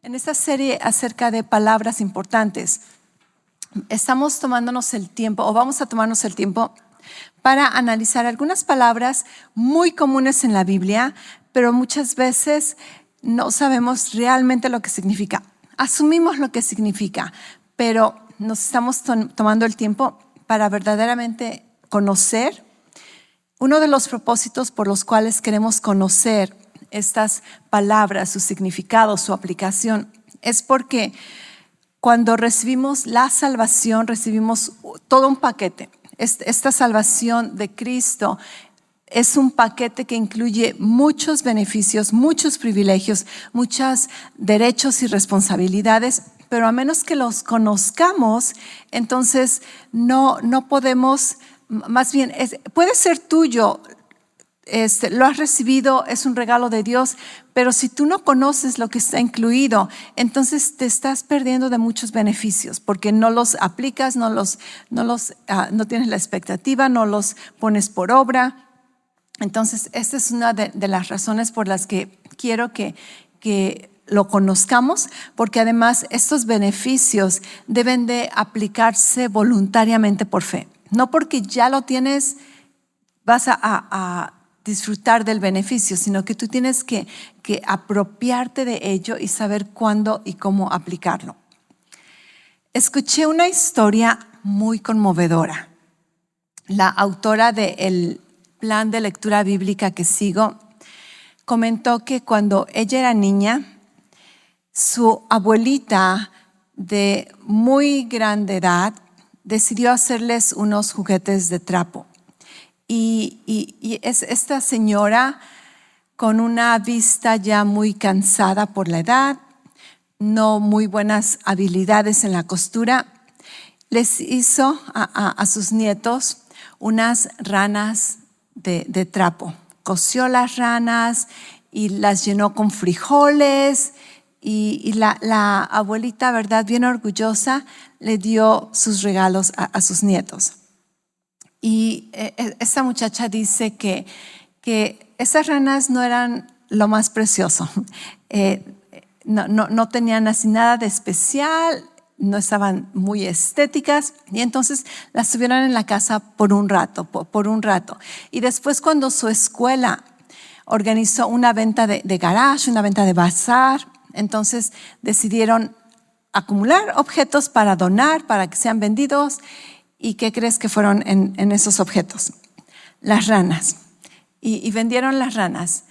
En esta serie acerca de palabras importantes, estamos tomándonos el tiempo, o vamos a tomarnos el tiempo para analizar algunas palabras muy comunes en la Biblia, pero muchas veces no sabemos realmente lo que significa. Asumimos lo que significa, pero nos estamos tomando el tiempo para verdaderamente conocer. Uno de los propósitos por los cuales queremos conocer estas palabras, su significado, su aplicación, es porque cuando recibimos la salvación, recibimos todo un paquete. Esta salvación de Cristo es un paquete que incluye muchos beneficios, muchos privilegios, muchos derechos y responsabilidades, pero a menos que los conozcamos, entonces no podemos, más bien, puede ser tuyo. Lo has recibido, es un regalo de Dios, pero si tú no conoces lo que está incluido, entonces te estás perdiendo de muchos beneficios porque no los aplicas, no tienes la expectativa, no los pones por obra. Entonces, esta es una de las razones por las que quiero que lo conozcamos, porque además estos beneficios deben de aplicarse voluntariamente por fe. No porque ya lo tienes, vas a disfrutar del beneficio, sino que tú tienes que apropiarte de ello y saber cuándo y cómo aplicarlo. Escuché una historia muy conmovedora. La autora del plan de lectura bíblica que sigo comentó que cuando ella era niña, su abuelita de muy grande edad decidió hacerles unos juguetes de trapo. Y es esta señora con una vista ya muy cansada por la edad, no muy buenas habilidades en la costura, les hizo a sus nietos unas ranas de trapo. Cosió las ranas y las llenó con frijoles y la abuelita, ¿verdad?, bien orgullosa, le dio sus regalos a sus nietos. Y esta muchacha dice que esas ranas no eran lo más precioso. No tenían así nada de especial, no estaban muy estéticas, y entonces las tuvieron en la casa por un rato. Y después, cuando su escuela organizó una venta de garage, una venta de bazar, entonces decidieron acumular objetos para donar, para que sean vendidos. ¿Y qué crees que fueron en esos objetos? Las ranas. Y vendieron las ranas.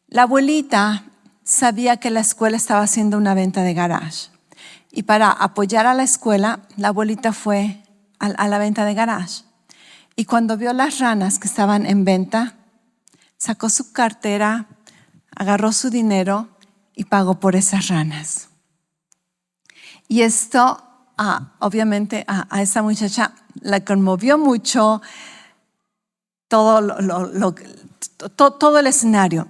La abuelita sabía que la escuela estaba haciendo una venta de garage. Y para apoyar a la escuela, la abuelita fue a la venta de garage. Y cuando vio las ranas que estaban en venta, sacó su cartera, agarró su dinero y pagó por esas ranas. Y esto, obviamente, a esa muchacha la conmovió mucho todo el escenario.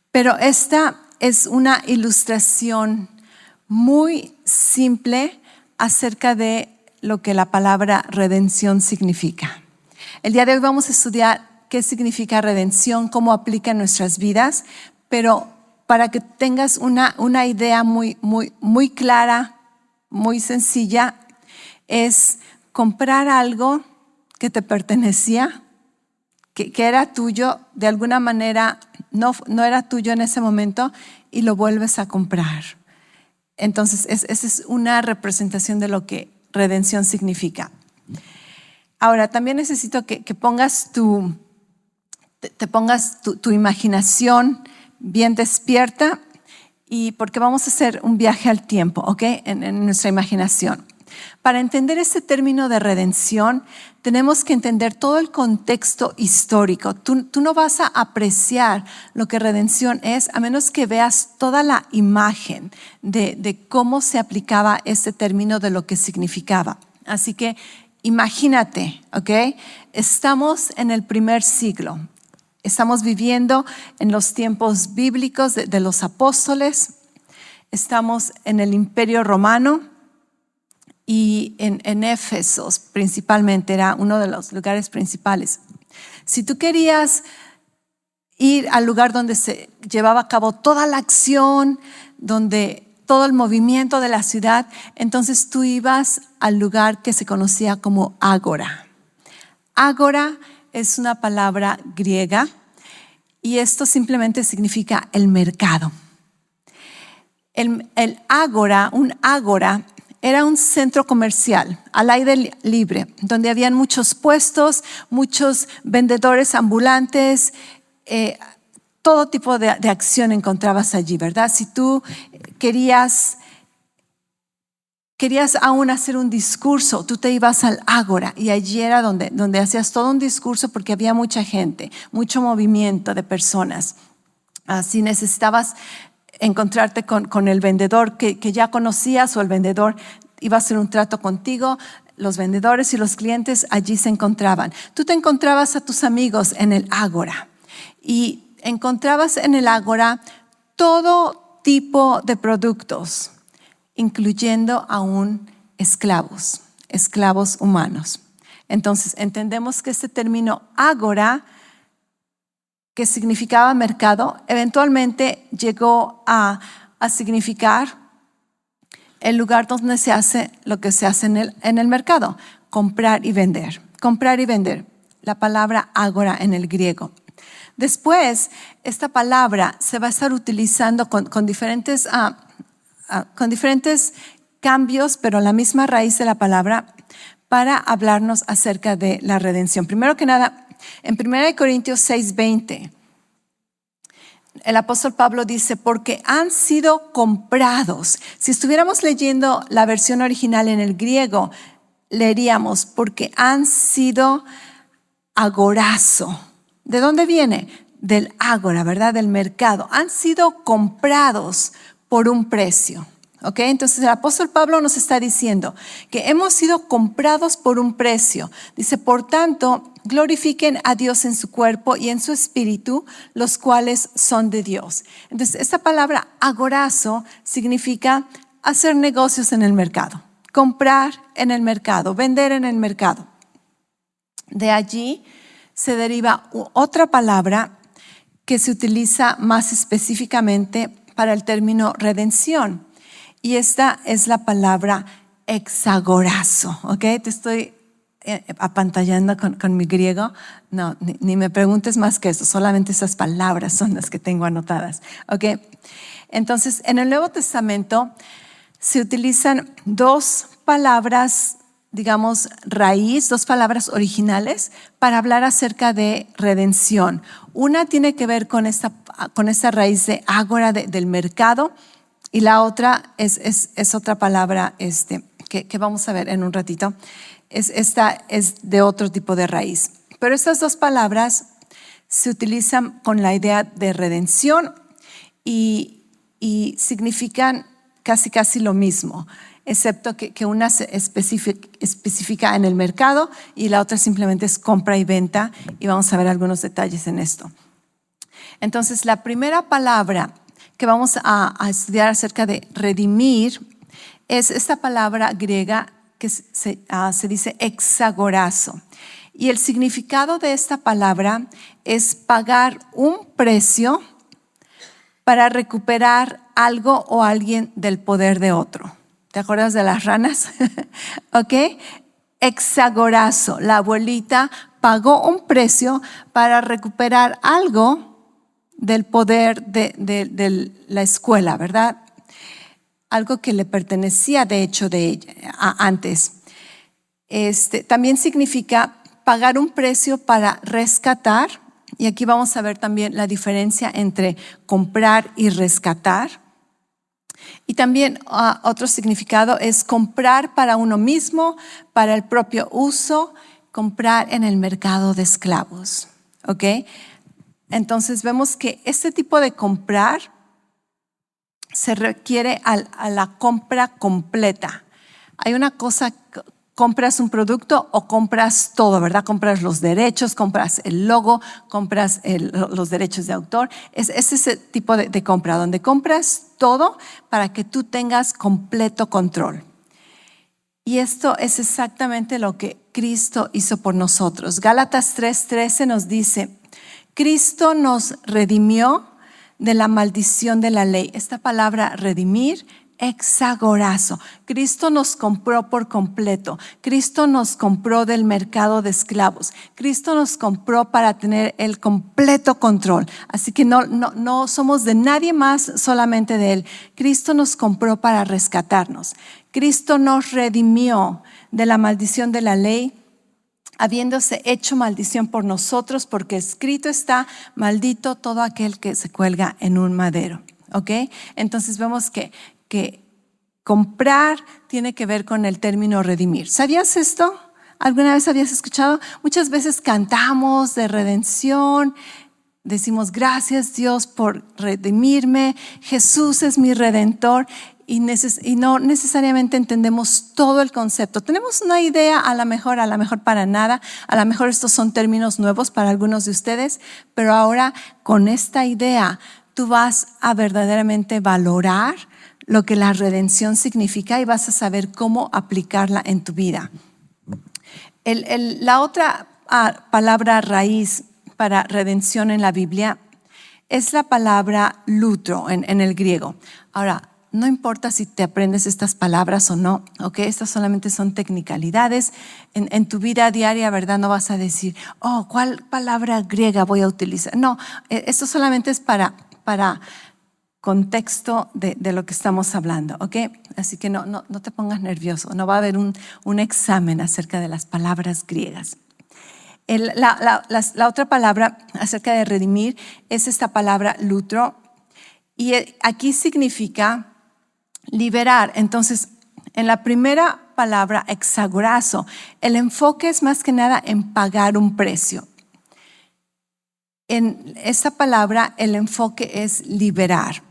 Pero esta es una ilustración muy simple acerca de lo que la palabra redención significa. El día de hoy vamos a estudiar qué significa redención, cómo aplica en nuestras vidas, pero para que tengas una idea muy clara, muy sencilla, es comprar algo que te pertenecía, que era tuyo, de alguna manera no era tuyo en ese momento y lo vuelves a comprar. Entonces, esa es una representación de lo que redención significa. Ahora, también necesito que pongas tu imaginación bien despierta, y porque vamos a hacer un viaje al tiempo, ¿ok? En nuestra imaginación. Para entender este término de redención, tenemos que entender todo el contexto histórico. Tú no vas a apreciar lo que redención es a menos que veas toda la imagen de cómo se aplicaba este término, de lo que significaba. Así que imagínate, ¿ok? Estamos en el primer siglo. Estamos viviendo en los tiempos bíblicos de los apóstoles. Estamos en el Imperio Romano. Y en Éfesos principalmente era uno de los lugares principales. Si tú querías ir al lugar donde se llevaba a cabo toda la acción, donde todo el movimiento de la ciudad. Entonces tú ibas al lugar que se conocía como ágora. Ágora es una palabra griega y esto simplemente significa el mercado. El ágora, un ágora, era un centro comercial al aire libre, donde habían muchos puestos, muchos vendedores ambulantes, todo tipo de acción encontrabas allí, ¿verdad? Si tú querías aún hacer un discurso, tú te ibas al ágora y allí era donde hacías todo un discurso porque había mucha gente, mucho movimiento de personas. Si necesitabas encontrarte con el vendedor que ya conocías o el vendedor iba a hacer un trato contigo, los vendedores y los clientes allí se encontraban. Tú te encontrabas a tus amigos en el ágora y encontrabas en el ágora todo tipo de productos, incluyendo aún esclavos humanos. Entonces entendemos que este término ágora, que significaba mercado, eventualmente llegó a significar el lugar donde se hace lo que se hace en el mercado, comprar y vender. Comprar y vender, la palabra ágora en el griego. Después, esta palabra se va a estar utilizando con diferentes cambios, pero la misma raíz de la palabra, para hablarnos acerca de la redención. Primero que nada, en 1 Corintios 6:20, el apóstol Pablo dice, porque han sido comprados. Si estuviéramos leyendo la versión original en el griego, leeríamos, porque han sido agorazo. ¿De dónde viene? Del ágora, ¿verdad? Del mercado. Han sido comprados por un precio. ¿Ok? Entonces el apóstol Pablo nos está diciendo que hemos sido comprados por un precio. Dice, por tanto, glorifiquen a Dios en su cuerpo y en su espíritu, los cuales son de Dios. Entonces esta palabra agorazo significa hacer negocios en el mercado, comprar en el mercado, vender en el mercado. De allí se deriva otra palabra que se utiliza más específicamente para el término redención. Y esta es la palabra exagorazo, ¿ok? Te estoy apantallando con mi griego. No, ni me preguntes más que eso, solamente esas palabras son las que tengo anotadas, ¿ok? Entonces, en el Nuevo Testamento se utilizan dos palabras, digamos, raíz, dos palabras originales para hablar acerca de redención. Una tiene que ver con esta raíz de ágora del mercado, y la otra es otra palabra que vamos a ver en un ratito. Esta es de otro tipo de raíz. Pero estas dos palabras se utilizan con la idea de redención y significan casi lo mismo, excepto que una se especifica en el mercado y la otra simplemente es compra y venta, y vamos a ver algunos detalles en esto. Entonces, la primera palabra que vamos a estudiar acerca de redimir es esta palabra griega que se dice exagorazo. Y el significado de esta palabra es pagar un precio para recuperar algo o alguien del poder de otro. ¿Te acuerdas de las ranas? ¿Ok? Exagorazo. La abuelita pagó un precio para recuperar algo del poder de la escuela, ¿verdad? Algo que le pertenecía de hecho de ella antes. También significa pagar un precio para rescatar, y aquí vamos a ver también la diferencia entre comprar y rescatar. Y también otro significado es comprar para uno mismo, para el propio uso, comprar en el mercado de esclavos, ¿ok? Entonces vemos que este tipo de comprar se requiere a la compra completa. Hay una cosa, compras un producto o compras todo, ¿verdad? Compras los derechos, compras el logo, compras los derechos de autor. Es ese tipo de compra, donde compras todo para que tú tengas completo control. Y esto es exactamente lo que Cristo hizo por nosotros. Gálatas 3:13 nos dice, Cristo nos redimió de la maldición de la ley. Esta palabra redimir exagorazo. Cristo nos compró por completo. Cristo nos compró del mercado de esclavos. Cristo nos compró para tener el completo control. Así que no somos de nadie más, solamente de Él. Cristo nos compró para rescatarnos. Cristo nos redimió de la maldición de la ley, habiéndose hecho maldición por nosotros, porque escrito está: maldito todo aquel que se cuelga en un madero. ¿Ok? Entonces vemos que comprar tiene que ver con el término redimir. ¿Sabías esto? ¿Alguna vez habías escuchado? Muchas veces cantamos de redención, decimos gracias Dios por redimirme, Jesús es mi redentor, y no necesariamente entendemos todo el concepto. Tenemos una idea, a lo mejor para nada, a lo mejor estos son términos nuevos para algunos de ustedes, pero ahora con esta idea tú vas a verdaderamente valorar lo que la redención significa y vas a saber cómo aplicarla en tu vida. La otra palabra raíz para redención en la Biblia es la palabra lutro en el griego. Ahora, no importa si te aprendes estas palabras o no, ¿ok? Estas solamente son tecnicalidades. En tu vida diaria, ¿verdad? No vas a decir, ¿cuál palabra griega voy a utilizar? No, esto solamente es para contexto de lo que estamos hablando, ¿ok? Así que no te pongas nervioso, no va a haber un examen acerca de las palabras griegas. La otra palabra acerca de redimir es esta palabra lutro, y aquí significa liberar. Entonces, en la primera palabra, exagorazo, el enfoque es más que nada en pagar un precio. En esta palabra el enfoque es liberar.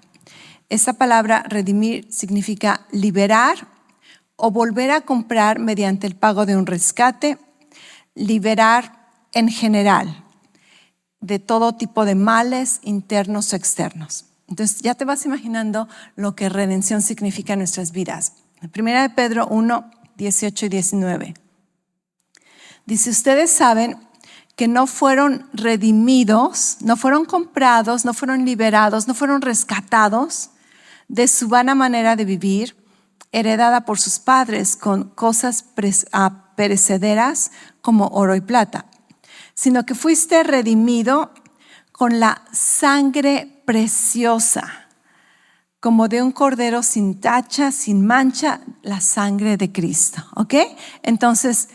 Esta palabra redimir significa liberar o volver a comprar mediante el pago de un rescate, liberar en general de todo tipo de males internos o externos. Entonces ya te vas imaginando lo que redención significa en nuestras vidas. En 1 Pedro 1, 18 y 19 dice: ustedes saben que no fueron redimidos, no fueron comprados, no fueron liberados, no fueron rescatados de su vana manera de vivir, heredada por sus padres con cosas perecederas como oro y plata, sino que fuiste redimido con la sangre preciosa, como de un cordero sin tacha, sin mancha, la sangre de Cristo. ¿Ok? Entonces,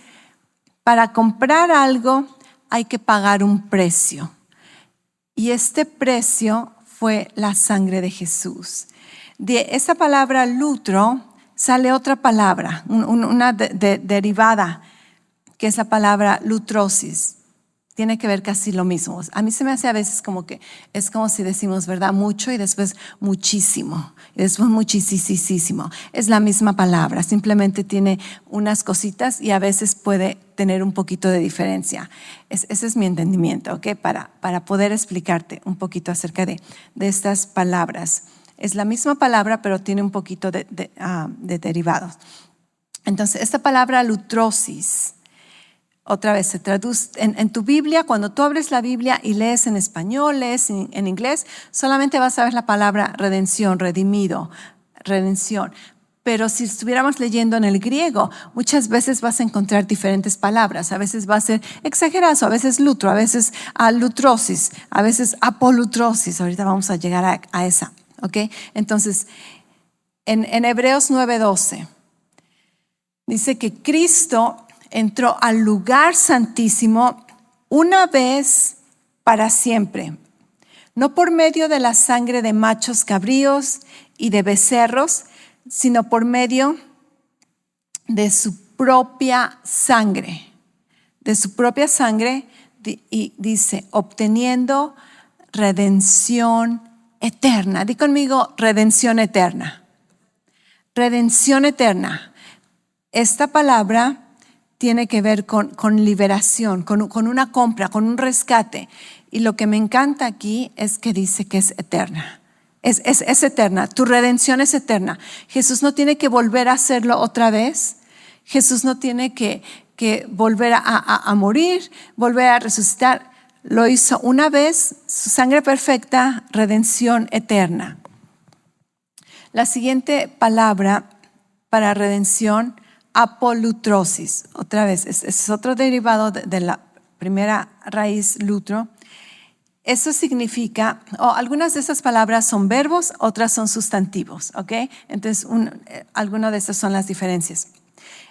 para comprar algo hay que pagar un precio. Y este precio fue la sangre de Jesús. De esa palabra lutro sale otra palabra, una derivada, que es la palabra lutrosis. Tiene que ver casi lo mismo. A mí se me hace a veces como que es como si decimos, ¿verdad? Mucho y después muchísimo. Y después muchísimo. Es la misma palabra, simplemente tiene unas cositas y a veces puede tener un poquito de diferencia. Ese es mi entendimiento, ¿ok? Para poder explicarte un poquito acerca de estas palabras. Es la misma palabra, pero tiene un poquito de derivados. Entonces, esta palabra lutrosis, otra vez se traduce en tu Biblia. Cuando tú abres la Biblia y lees en español, lees en inglés, solamente vas a ver la palabra redención, redimido, redención. Pero si estuviéramos leyendo en el griego, muchas veces vas a encontrar diferentes palabras. A veces va a ser exagerazo, a veces lutro, a veces lutrosis, a veces apolutrosis. Ahorita vamos a llegar a esa, ¿ok? Entonces, en Hebreos 9:12 dice que Cristo entró al lugar santísimo una vez para siempre, no por medio de la sangre de machos cabríos y de becerros, sino por medio de su propia sangre. De su propia sangre, y dice, obteniendo redención eterna. Di conmigo, redención eterna. Redención eterna. Esta palabra tiene que ver con liberación, con una compra, con un rescate. Y lo que me encanta aquí es que dice que es eterna. Es eterna, tu redención es eterna. Jesús no tiene que volver a hacerlo otra vez. Jesús no tiene que volver a morir, volver a resucitar. Lo hizo una vez, su sangre perfecta, redención eterna. La siguiente palabra para redención, apolutrosis. Otra vez, es otro derivado de la primera raíz lutro. Eso significa, algunas de esas palabras son verbos, otras son sustantivos, ¿ok? Entonces, algunas de esas son las diferencias.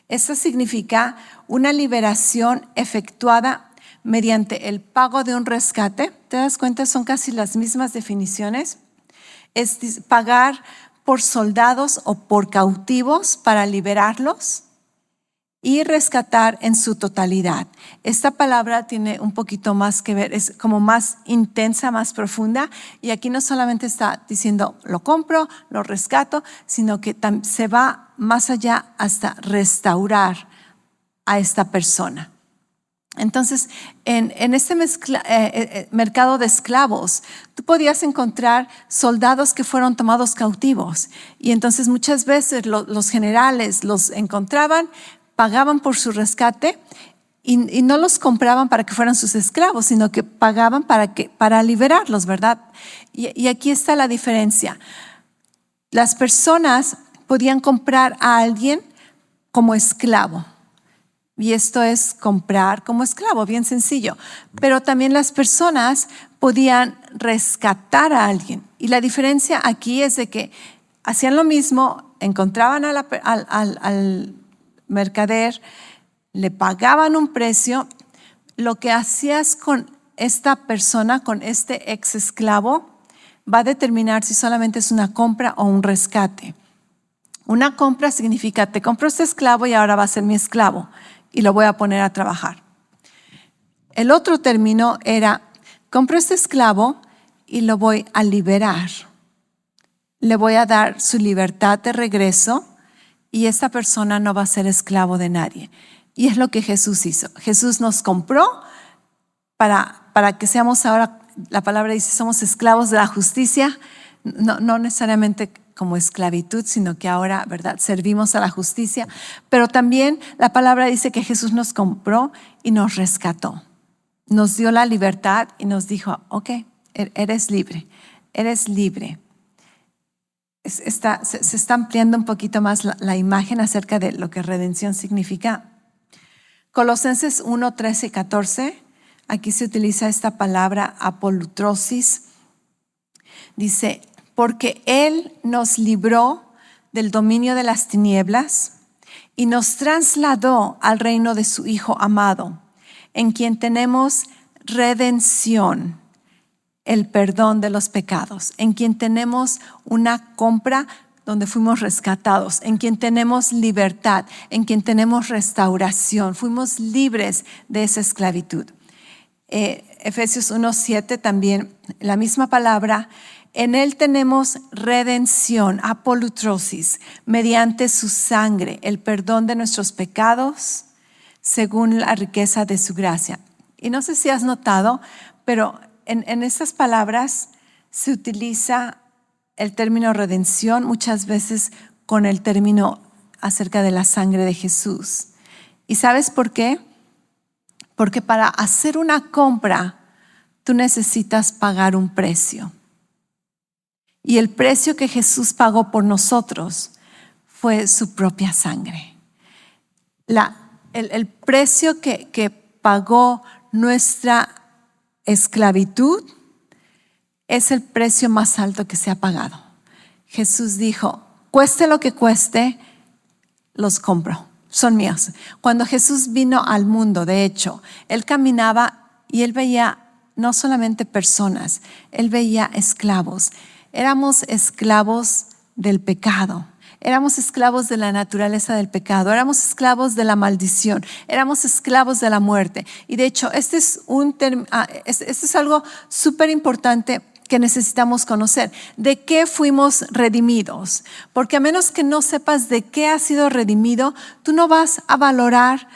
Eso significa una liberación efectuada mediante el pago de un rescate. ¿Te das cuenta? Son casi las mismas definiciones. Es pagar por soldados o por cautivos para liberarlos y rescatar en su totalidad. Esta palabra tiene un poquito más que ver, es como más intensa, más profunda, y aquí no solamente está diciendo lo compro, lo rescato, sino que se va más allá hasta restaurar a esta persona. Entonces, en este mercado de esclavos, tú podías encontrar soldados que fueron tomados cautivos, y entonces muchas veces los generales los encontraban, pagaban por su rescate y no los compraban para que fueran sus esclavos, sino que pagaban para liberarlos, ¿verdad? Y aquí está la diferencia. Las personas podían comprar a alguien como esclavo. Y esto es comprar como esclavo, bien sencillo. Pero también las personas podían rescatar a alguien. Y la diferencia aquí es de que hacían lo mismo, encontraban al mercader, le pagaban un precio. Lo que hacías con esta persona, con este ex esclavo, va a determinar si solamente es una compra o un rescate. Una compra significa, te compro este esclavo y ahora va a ser mi esclavo y lo voy a poner a trabajar. El otro término era, compro este esclavo y lo voy a liberar. Le voy a dar su libertad de regreso y esta persona no va a ser esclavo de nadie. Y es lo que Jesús hizo. Jesús nos compró para que seamos ahora, la palabra dice, somos esclavos de la justicia, no necesariamente como esclavitud, sino que ahora, ¿verdad?, servimos a la justicia. Pero también la palabra dice que Jesús nos compró y nos rescató. Nos dio la libertad y nos dijo, ok, eres libre, eres libre. Se está ampliando un poquito más la imagen acerca de lo que redención significa. Colosenses 1, 13 y 14, aquí se utiliza esta palabra apolutrosis. Dice, porque Él nos libró del dominio de las tinieblas y nos trasladó al reino de su Hijo amado, en quien tenemos redención, el perdón de los pecados, en quien tenemos una compra donde fuimos rescatados, en quien tenemos libertad, en quien tenemos restauración, fuimos libres de esa esclavitud. Efesios 1:7 también, la misma palabra, en Él tenemos redención, apolutrosis, mediante su sangre, el perdón de nuestros pecados, según la riqueza de su gracia. Y no sé si has notado, pero en estas palabras se utiliza el término redención muchas veces con el término acerca de la sangre de Jesús. ¿Y sabes por qué? Porque para hacer una compra, tú necesitas pagar un precio. Y el precio que Jesús pagó por nosotros fue su propia sangre. El precio que pagó nuestra esclavitud es el precio más alto que se ha pagado. Jesús dijo, cueste lo que cueste, los compro, son míos. Cuando Jesús vino al mundo, de hecho, Él caminaba y Él veía no solamente personas, Él veía esclavos. Éramos esclavos del pecado. Éramos esclavos de la naturaleza del pecado, éramos esclavos de la maldición, éramos esclavos de la muerte. Y de hecho, este es algo súper importante que necesitamos conocer. ¿De qué fuimos redimidos? Porque a menos que no sepas de qué has sido redimido, tú no vas a valorar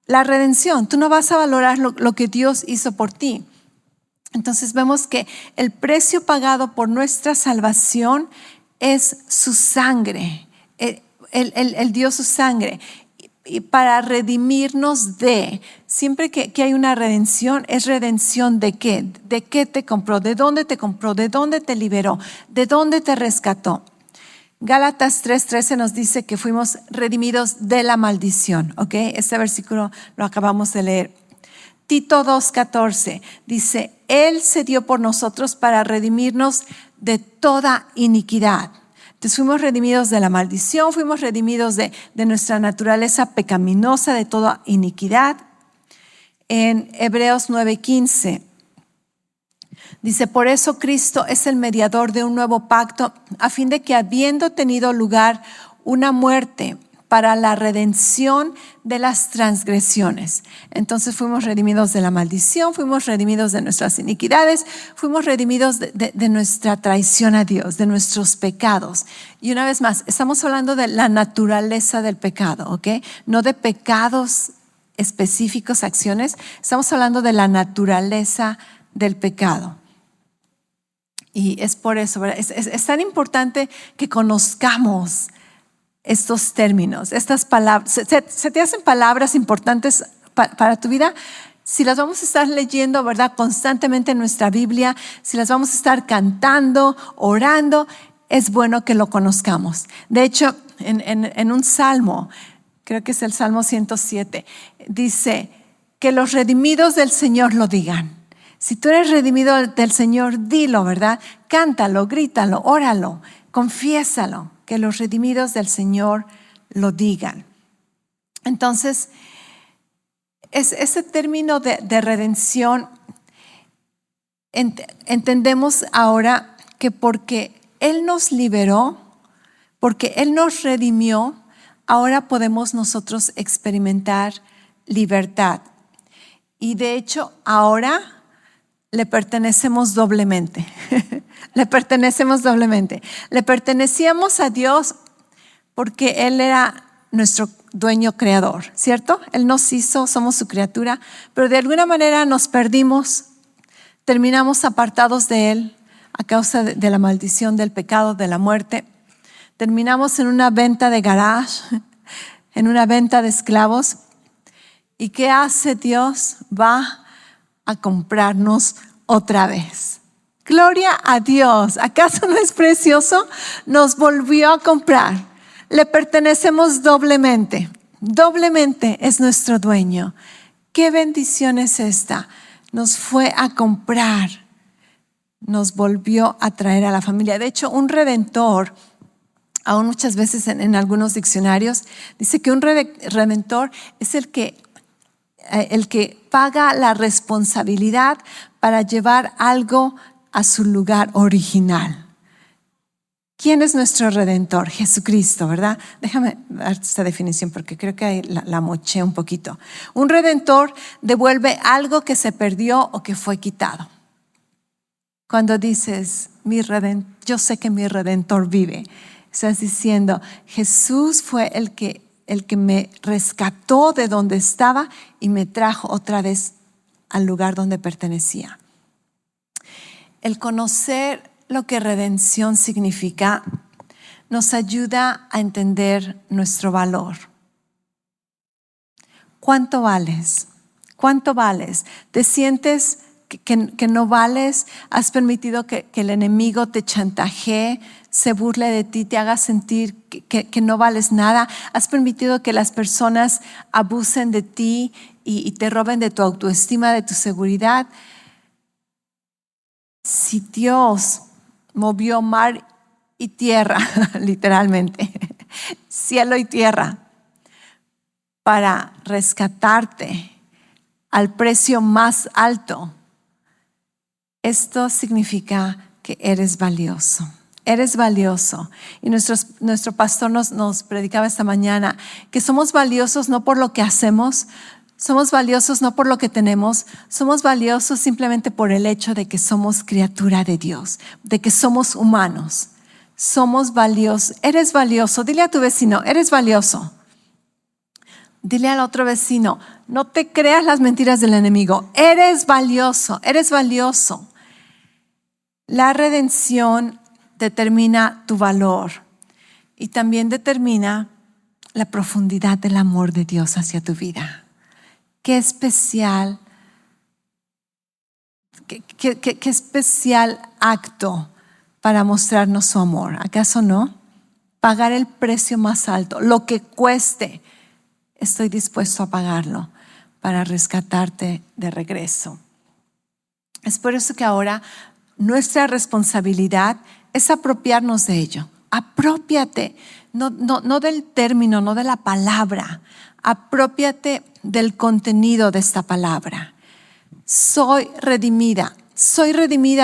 la redención, tú no vas a valorar lo que Dios hizo por ti. Entonces vemos que el precio pagado por nuestra salvación es su sangre. Él dio su sangre y para redimirnos siempre que hay una redención, es redención ¿de qué? ¿De qué te compró? ¿De dónde te compró? ¿De dónde te liberó? ¿De dónde te rescató? Gálatas 3:13 nos dice que fuimos redimidos de la maldición, ¿ok? Este versículo lo acabamos de leer. Tito 2:14 dice, Él se dio por nosotros para redimirnos de toda iniquidad. Entonces fuimos redimidos de la maldición, fuimos redimidos de nuestra naturaleza pecaminosa, de toda iniquidad. En Hebreos 9:15 dice, por eso Cristo es el mediador de un nuevo pacto, a fin de que habiendo tenido lugar una muerte para la redención de las transgresiones. Entonces fuimos redimidos de la maldición, fuimos redimidos de nuestras iniquidades, fuimos redimidos de nuestra traición a Dios, de nuestros pecados. Y una vez más, estamos hablando de la naturaleza del pecado, ¿ok? No de pecados específicos, acciones. Estamos hablando de la naturaleza del pecado. Y es por eso, ¿verdad? Es tan importante que conozcamos estos términos, estas palabras. ¿Se te hacen palabras importantes para tu vida? Si las vamos a estar leyendo, ¿verdad? Constantemente en nuestra Biblia, si las vamos a estar cantando, orando, es bueno que lo conozcamos. De hecho, en un salmo, creo que es el Salmo 107, dice que los redimidos del Señor lo digan. Si tú eres redimido del Señor, dilo, ¿verdad? Cántalo, grítalo, óralo, confiésalo. Que los redimidos del Señor lo digan. Entonces, ese término de redención, entendemos ahora que porque Él nos liberó, porque Él nos redimió, ahora podemos nosotros experimentar libertad. Y de hecho, ahora le pertenecemos doblemente. Le pertenecemos doblemente. Le pertenecíamos a Dios porque Él era nuestro dueño creador, ¿cierto? Él nos hizo, somos su criatura, pero de alguna manera nos perdimos, terminamos apartados de Él a causa de la maldición, del pecado, de la muerte. Terminamos en una venta de garage, en una venta de esclavos. ¿Y qué hace Dios? Va a comprarnos otra vez. Gloria a Dios. ¿Acaso no es precioso? Nos volvió a comprar. Le pertenecemos doblemente. Doblemente es nuestro dueño. ¿Qué bendición es esta? Nos fue a comprar. Nos volvió a traer a la familia. De hecho, un redentor, aún muchas veces en algunos diccionarios, dice que un redentor es el que paga la responsabilidad para llevar algo a su lugar original. ¿Quién es nuestro redentor? Jesucristo, ¿verdad? Déjame dar esta definición porque creo que ahí la moché un poquito. Un redentor devuelve algo que se perdió o que fue quitado. Cuando dices, yo sé que mi redentor vive, estás diciendo, Jesús fue el que me rescató de donde estaba y me trajo otra vez al lugar donde pertenecía. El conocer lo que redención significa nos ayuda a entender nuestro valor. ¿Cuánto vales? ¿Cuánto vales? ¿Te sientes que no vales? ¿Has permitido que el enemigo te chantajee, se burle de ti, te haga sentir que no vales nada? ¿Has permitido que las personas abusen de ti y te roben de tu autoestima, de tu seguridad? Si Dios movió mar y tierra, literalmente, cielo y tierra, para rescatarte al precio más alto, esto significa que eres valioso. Eres valioso. Y nuestro pastor nos predicaba esta mañana que somos valiosos no por lo que hacemos, somos valiosos no por lo que tenemos, somos valiosos simplemente por el hecho de que somos criatura de Dios, de que somos humanos. Somos valiosos. Eres valioso. Dile a tu vecino, eres valioso. Dile al otro vecino, no te creas las mentiras del enemigo. Eres valioso, eres valioso. La redención determina tu valor y también determina la profundidad del amor de Dios hacia tu vida. Qué especial, qué especial acto para mostrarnos su amor. ¿Acaso no? pagar el precio más alto, lo que cueste, estoy dispuesto a pagarlo para rescatarte de regreso. Es por eso que ahora nuestra responsabilidad es apropiarnos de ello. Aprópiate, no del término, no de la palabra. Aprópiate del contenido de esta palabra. Soy redimida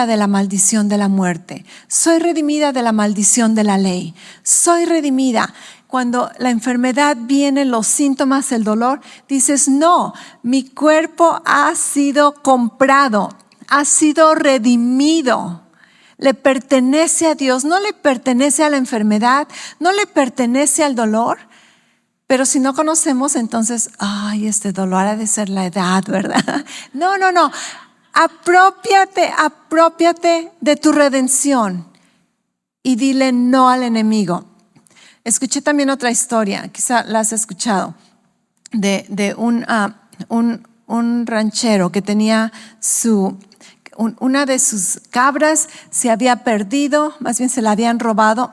de la maldición de la muerte. Soy redimida de la maldición de la ley. Soy redimida. Cuando la enfermedad viene, los síntomas, el dolor, dices, no, mi cuerpo ha sido comprado, ha sido redimido. Le pertenece a Dios, no le pertenece a la enfermedad, no le pertenece al dolor. Pero si no conocemos, entonces, este dolor ha de ser la edad, ¿verdad? No. Aprópiate de tu redención y dile no al enemigo. Escuché también otra historia, quizá la has escuchado, de un ranchero que tenía una de sus cabras se había perdido, más bien se la habían robado,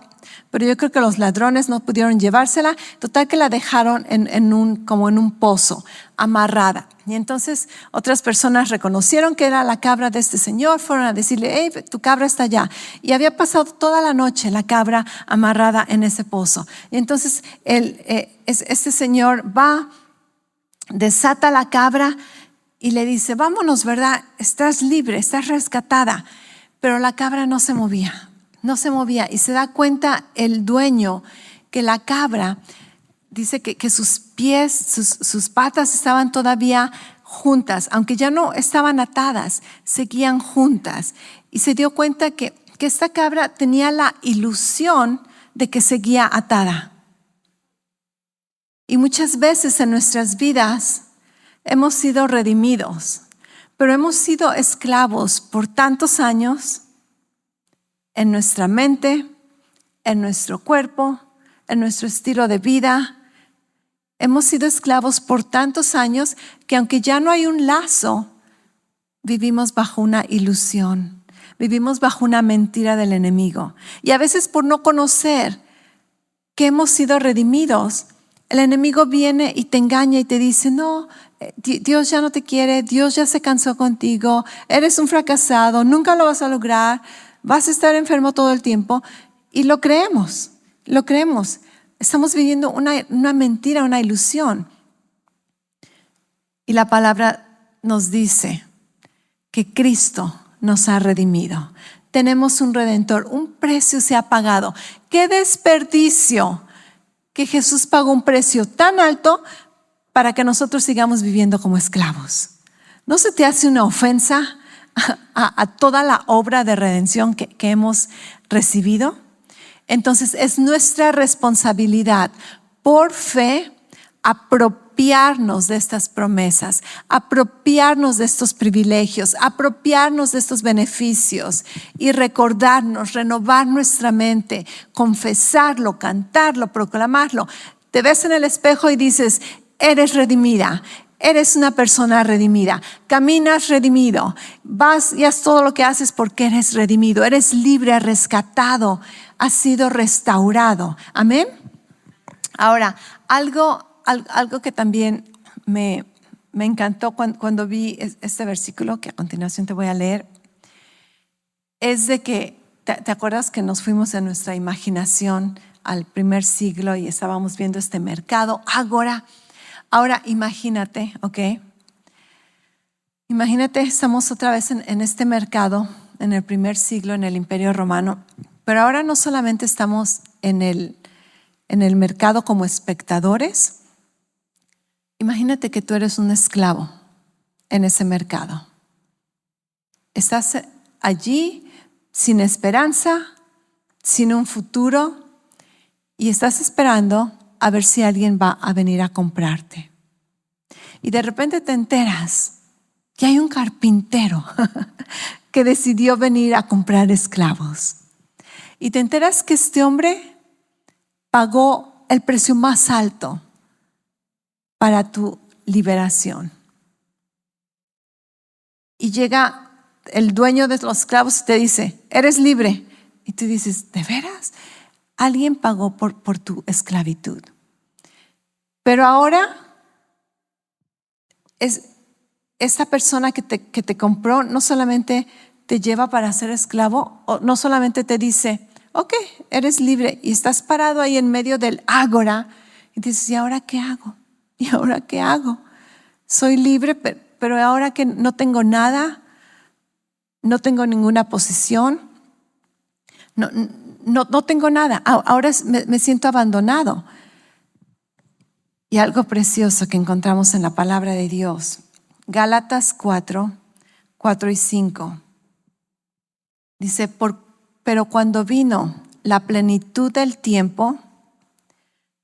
pero yo creo que los ladrones no pudieron llevársela. Total que la dejaron como en un pozo, amarrada. Y entonces otras personas reconocieron que era la cabra de este señor, fueron a decirle, hey, tu cabra está allá. Y había pasado toda la noche la cabra amarrada en ese pozo. Y entonces este señor va, desata la cabra y le dice, vámonos, ¿verdad? Estás libre, estás rescatada. Pero la cabra no se movía y se da cuenta el dueño que la cabra, dice que sus pies, sus patas estaban todavía juntas, aunque ya no estaban atadas, seguían juntas. Y se dio cuenta que esta cabra tenía la ilusión de que seguía atada. Y muchas veces en nuestras vidas hemos sido redimidos, pero hemos sido esclavos por tantos años en nuestra mente, en nuestro cuerpo, en nuestro estilo de vida. Hemos sido esclavos por tantos años que aunque ya no hay un lazo, vivimos bajo una ilusión, vivimos bajo una mentira del enemigo. Y a veces por no conocer que hemos sido redimidos, el enemigo viene y te engaña y te dice, no, Dios ya no te quiere, Dios ya se cansó contigo, eres un fracasado, nunca lo vas a lograr, vas a estar enfermo todo el tiempo. Y lo creemos. Estamos viviendo una mentira, una ilusión. Y la palabra nos dice que Cristo nos ha redimido. Tenemos un redentor, un precio se ha pagado. ¡Qué desperdicio! Que Jesús pagó un precio tan alto para que nosotros sigamos viviendo como esclavos. ¿No se te hace una ofensa a toda la obra de redención que hemos recibido? Entonces es nuestra responsabilidad por fe apropiarnos de estas promesas, apropiarnos de estos privilegios, apropiarnos de estos beneficios y recordarnos, renovar nuestra mente, confesarlo, cantarlo, proclamarlo. Te ves en el espejo y dices, eres redimida. Eres una persona redimida, caminas redimido, vas y haz todo lo que haces porque eres redimido, eres libre, rescatado, has sido restaurado. Amén. Ahora, algo que también me encantó cuando vi este versículo que a continuación te voy a leer, es de que, ¿te acuerdas que nos fuimos en nuestra imaginación al primer siglo y estábamos viendo este mercado, ágora? Ahora imagínate, ¿ok? Imagínate, estamos otra vez en este mercado, en el primer siglo, en el Imperio Romano, pero ahora no solamente estamos en el mercado como espectadores. Imagínate que tú eres un esclavo en ese mercado. Estás allí sin esperanza, sin un futuro, y estás esperando a ver si alguien va a venir a comprarte. Y de repente te enteras que hay un carpintero que decidió venir a comprar esclavos. Y te enteras que este hombre pagó el precio más alto para tu liberación. Y llega el dueño de los esclavos y te dice, eres libre. Y tú dices, ¿de veras? Alguien pagó por tu esclavitud. Pero ahora esta persona que te compró no solamente te lleva para ser esclavo, o no solamente te dice, ok, eres libre, y estás parado ahí en medio del ágora y dices, ¿y ahora qué hago? ¿Y ahora qué hago? Soy libre, pero ahora que no tengo nada, no tengo ninguna posición, no tengo nada. Ahora me siento abandonado. Y algo precioso que encontramos en la palabra de Dios. Gálatas 4 y 5. Dice, pero cuando vino la plenitud del tiempo,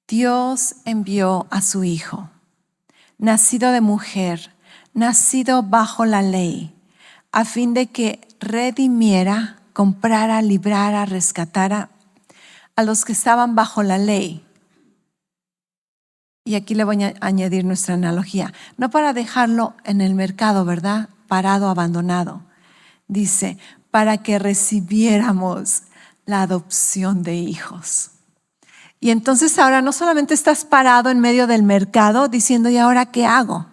Dios envió a su Hijo, nacido de mujer, nacido bajo la ley, a fin de que redimiera, comprara, librara, rescatara a los que estaban bajo la ley. Y aquí le voy a añadir nuestra analogía, no para dejarlo en el mercado, ¿verdad? Parado, abandonado. Dice, para que recibiéramos la adopción de hijos. Y entonces ahora no solamente estás parado en medio del mercado diciendo, ¿y ahora qué hago?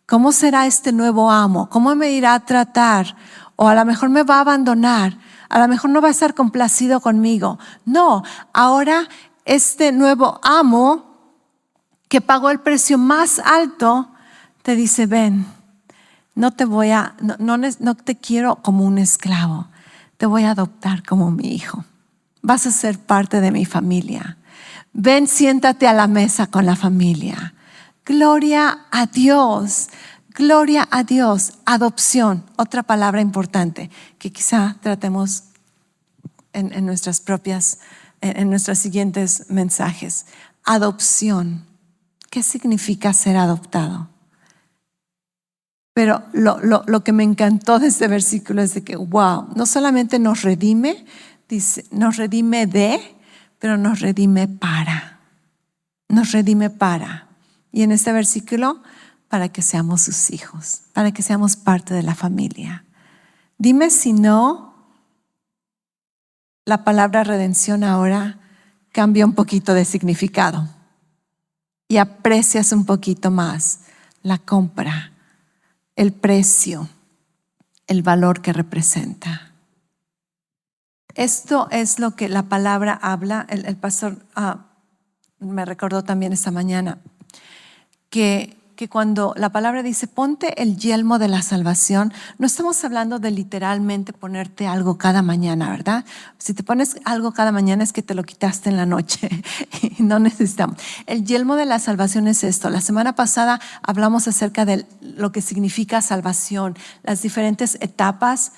¿Cómo será este nuevo amo? ¿Cómo me irá a tratar? O a lo mejor me va a abandonar, a lo mejor no va a estar complacido conmigo. No, ahora este nuevo amo que pagó el precio más alto, te dice, ven, no te quiero como un esclavo, te voy a adoptar como mi hijo. Vas a ser parte de mi familia. Ven, siéntate a la mesa con la familia. Gloria a Dios, gloria a Dios. Adopción, otra palabra importante que quizá tratemos en nuestros siguientes mensajes. Adopción. ¿Qué significa ser adoptado? Pero lo que me encantó de este versículo es de que, wow, no solamente nos redime, dice, nos redime pero nos redime para. Nos redime para. Y en este versículo, para que seamos sus hijos, para que seamos parte de la familia. Dime si no, la palabra redención ahora cambia un poquito de significado. Y aprecias un poquito más la compra, el precio, el valor que representa. Esto es lo que la palabra habla. El pastor me recordó también esta mañana que cuando la palabra dice ponte el yelmo de la salvación, no estamos hablando de literalmente ponerte algo cada mañana, ¿verdad? Si te pones algo cada mañana es que te lo quitaste en la noche y no necesitamos. El yelmo de la salvación es esto. La semana pasada hablamos acerca de lo que significa salvación, las diferentes etapas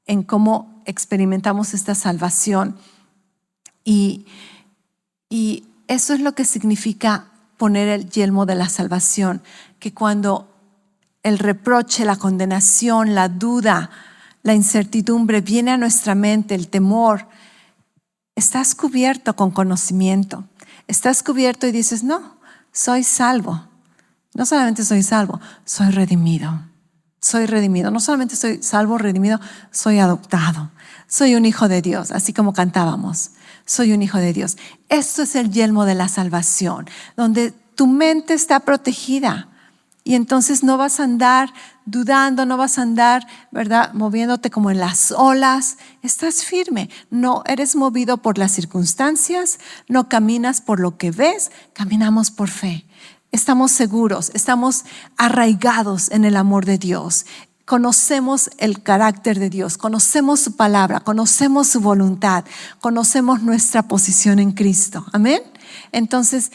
en cómo experimentamos esta salvación. Y eso es lo que significa poner el yelmo de la salvación, que cuando el reproche, la condenación, la duda, la incertidumbre viene a nuestra mente, el temor, estás cubierto con conocimiento, estás cubierto y dices, no, soy salvo. No solamente soy salvo, soy redimido. Soy redimido. No solamente soy salvo, redimido, soy adoptado. Soy un hijo de Dios, así como cantábamos. Soy un hijo de Dios. Esto es el yelmo de la salvación, donde tu mente está protegida. Y entonces no vas a andar dudando, no vas a andar, ¿verdad?, moviéndote como en las olas. Estás firme. No eres movido por las circunstancias, no caminas por lo que ves, caminamos por fe. Estamos seguros, estamos arraigados en el amor de Dios. Conocemos el carácter de Dios, conocemos su palabra, conocemos su voluntad, conocemos nuestra posición en Cristo. Amén. Entonces,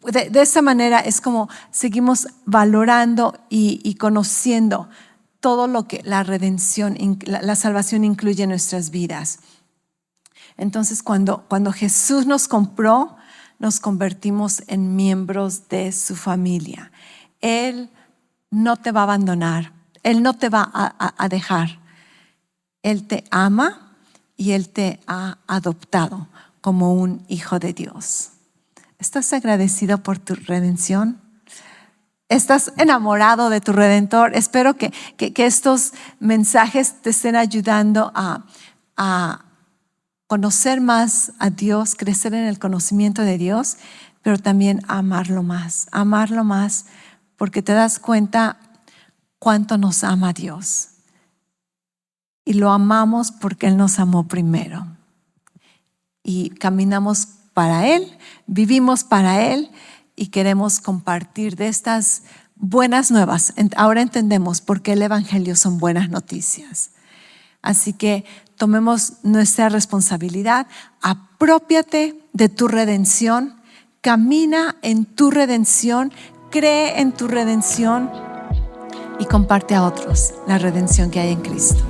de esa manera es como seguimos valorando y conociendo todo lo que la redención, la salvación incluye en nuestras vidas. Entonces, cuando Jesús nos compró, nos convertimos en miembros de su familia. Él no te va a abandonar, Él no te va a dejar. Él te ama y Él te ha adoptado como un hijo de Dios. ¿Estás agradecido por tu redención? ¿Estás enamorado de tu Redentor? Espero que conocer más a Dios, crecer en el conocimiento de Dios, pero también amarlo más, porque te das cuenta cuánto nos ama Dios. Y lo amamos porque Él nos amó primero. Y caminamos para Él, vivimos para Él y queremos compartir de estas buenas nuevas. Ahora entendemos por qué el Evangelio son buenas noticias. Así que tomemos nuestra responsabilidad, aprópiate de tu redención, camina en tu redención, cree en tu redención y comparte a otros la redención que hay en Cristo.